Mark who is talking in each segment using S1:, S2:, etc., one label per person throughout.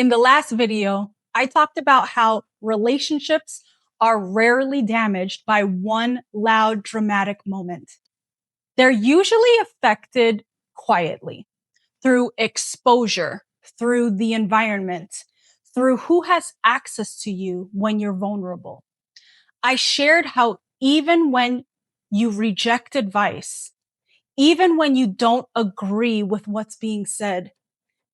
S1: In the last video, I talked about how relationships are rarely damaged by one loud, dramatic moment. They're usually affected quietly through exposure, through the environment, through who has access to you when you're vulnerable. I shared how even when you reject advice, even when you don't agree with what's being said,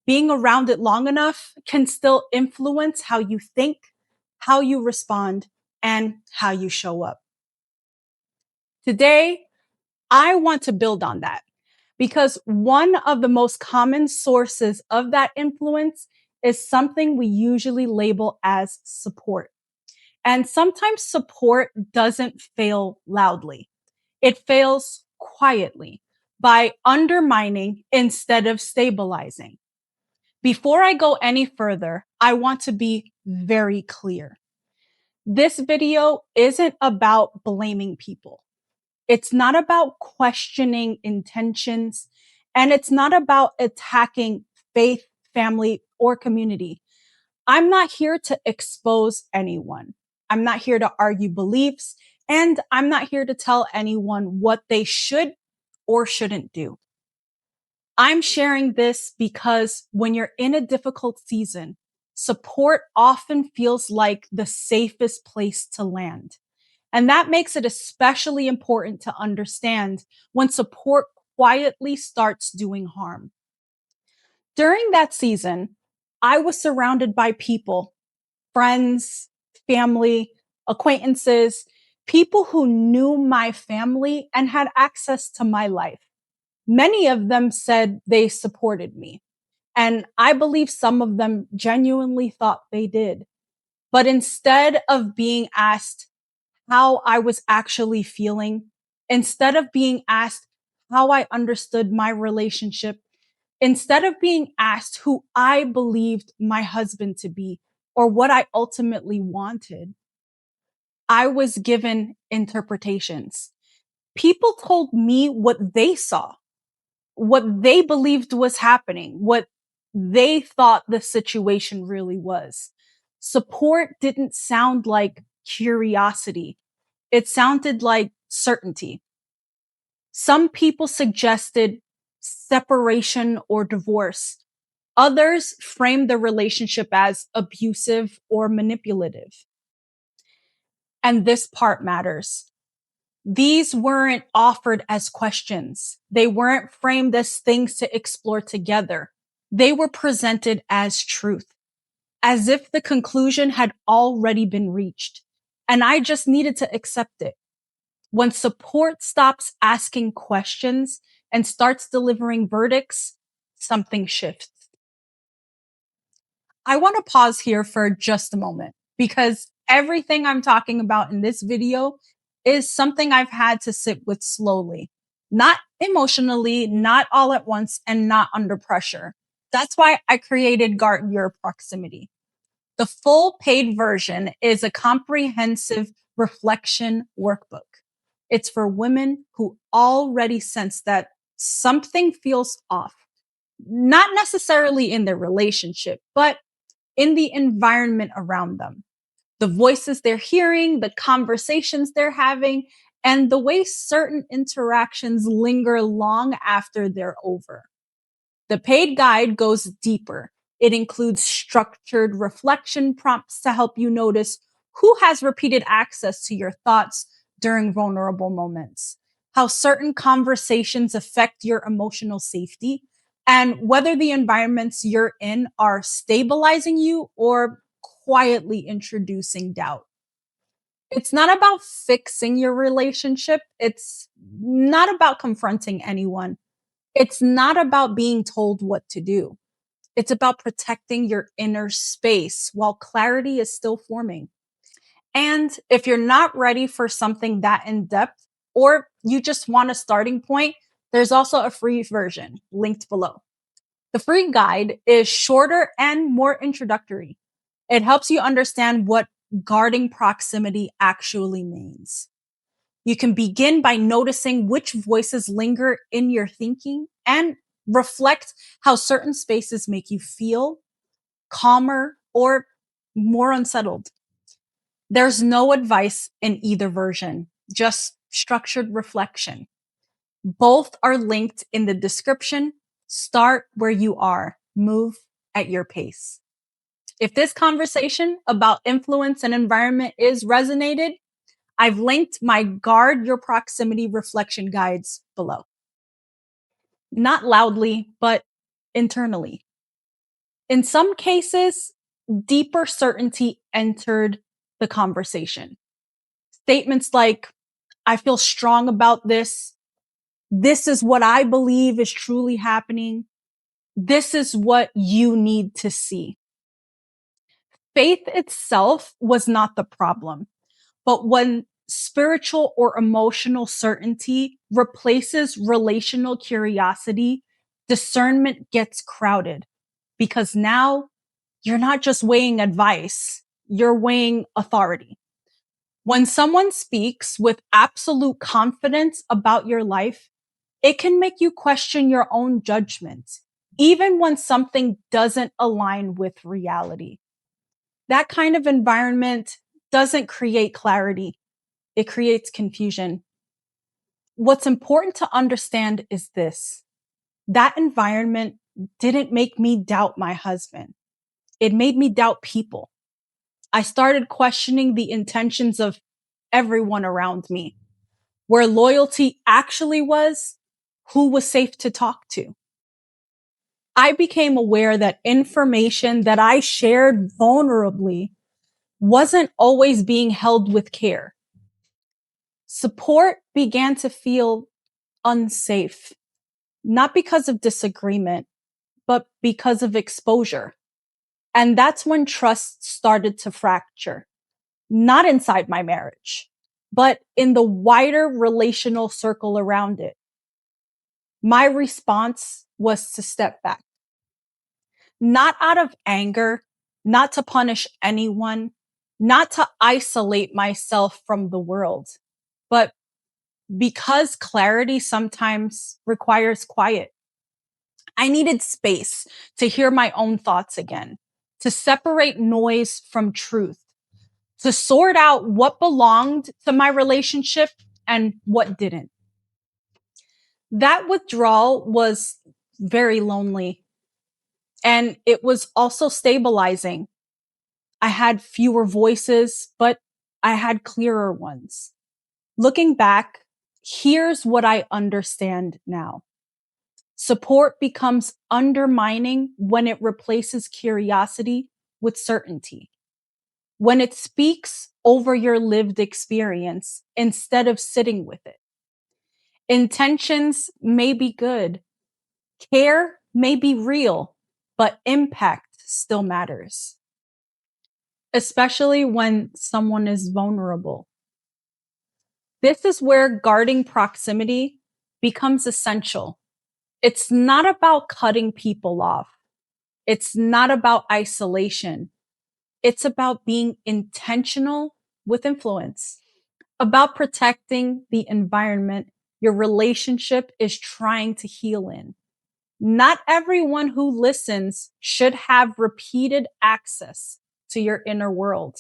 S1: being around it long enough can still influence how you think, how you respond, and how you show up. Today, I want to build on that because one of the most common sources of that influence is something we usually label as support. And sometimes support doesn't fail loudly. It fails quietly by undermining instead of stabilizing. Before I go any further, I want to be very clear. This video isn't about blaming people. It's not about questioning intentions, and it's not about attacking faith, family, or community. I'm not here to expose anyone. I'm not here to argue beliefs, and I'm not here to tell anyone what they should or shouldn't do. I'm sharing this because when you're in a difficult season, support often feels like the safest place to land. And that makes it especially important to understand when support quietly starts doing harm. During that season, I was surrounded by people, friends, family, acquaintances, people who knew my family and had access to my life. Many of them said they supported me. And I believe some of them genuinely thought they did. But instead of being asked how I was actually feeling, instead of being asked how I understood my relationship, instead of being asked who I believed my husband to be or what I ultimately wanted, I was given interpretations. People told me what they saw, what they believed was happening, what they thought the situation really was. Support didn't sound like curiosity. It sounded like certainty. Some people suggested separation or divorce. Others framed the relationship as abusive or manipulative. And this part matters. These weren't offered as questions. They weren't framed as things to explore together. They were presented as truth, as if the conclusion had already been reached. And I just needed to accept it. When support stops asking questions and starts delivering verdicts, something shifts. I want to pause here for just a moment because everything I'm talking about in this video is something I've had to sit with slowly, not emotionally, not all at once, and not under pressure. That's why I created Guard Your Proximity. The full paid version is a comprehensive reflection workbook. It's for women who already sense that something feels off, not necessarily in their relationship, but in the environment around them. The voices they're hearing, the conversations they're having, and the way certain interactions linger long after they're over. The paid guide goes deeper. It includes structured reflection prompts to help you notice who has repeated access to your thoughts during vulnerable moments, how certain conversations affect your emotional safety, and whether the environments you're in are stabilizing you or quietly introducing doubt. It's not about fixing your relationship. It's not about confronting anyone. It's not about being told what to do. It's about protecting your inner space while clarity is still forming. And if you're not ready for something that in depth, or you just want a starting point, there's also a free version linked below. The free guide is shorter and more introductory. It helps you understand what guarding proximity actually means. You can begin by noticing which voices linger in your thinking and reflect how certain spaces make you feel, calmer, or more unsettled. There's no advice in either version, just structured reflection. Both are linked in the description. Start where you are, move at your pace. If this conversation about influence and environment is resonated, I've linked my Guard Your Proximity reflection guides below. Not loudly, but internally. In some cases, deeper certainty entered the conversation. Statements like, I feel strong about this. This is what I believe is truly happening. This is what you need to see. Faith itself was not the problem, but when spiritual or emotional certainty replaces relational curiosity, discernment gets crowded because now you're not just weighing advice, you're weighing authority. When someone speaks with absolute confidence about your life, it can make you question your own judgment, even when something doesn't align with reality. That kind of environment doesn't create clarity. It creates confusion. What's important to understand is this. That environment didn't make me doubt my husband. It made me doubt people. I started questioning the intentions of everyone around me, where loyalty actually was, who was safe to talk to. I became aware that information that I shared vulnerably wasn't always being held with care. Support began to feel unsafe, not because of disagreement, but because of exposure. And that's when trust started to fracture, not inside my marriage, but in the wider relational circle around it. My response was to step back, not out of anger, not to punish anyone, not to isolate myself from the world, but because clarity sometimes requires quiet. I needed space to hear my own thoughts again, to separate noise from truth, to sort out what belonged to my relationship and what didn't. That withdrawal was very lonely, and it was also stabilizing. I had fewer voices, but I had clearer ones. Looking back, here's what I understand now. Support becomes undermining when it replaces curiosity with certainty. When it speaks over your lived experience instead of sitting with it. Intentions may be good. Care may be real, but impact still matters. Especially when someone is vulnerable. This is where guarding proximity becomes essential. It's not about cutting people off. It's not about isolation. It's about being intentional with influence, about protecting the environment your relationship is trying to heal in. Not everyone who listens should have repeated access to your inner world.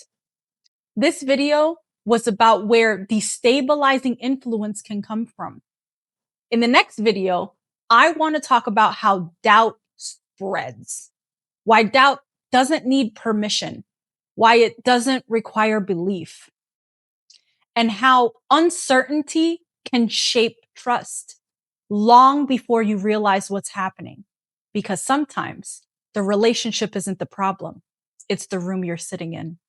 S1: This video was about where destabilizing influence can come from. In the next video, I want to talk about how doubt spreads, why doubt doesn't need permission, why it doesn't require belief, and how uncertainty can shape trust long before you realize what's happening. Because sometimes the relationship isn't the problem, it's the room you're sitting in.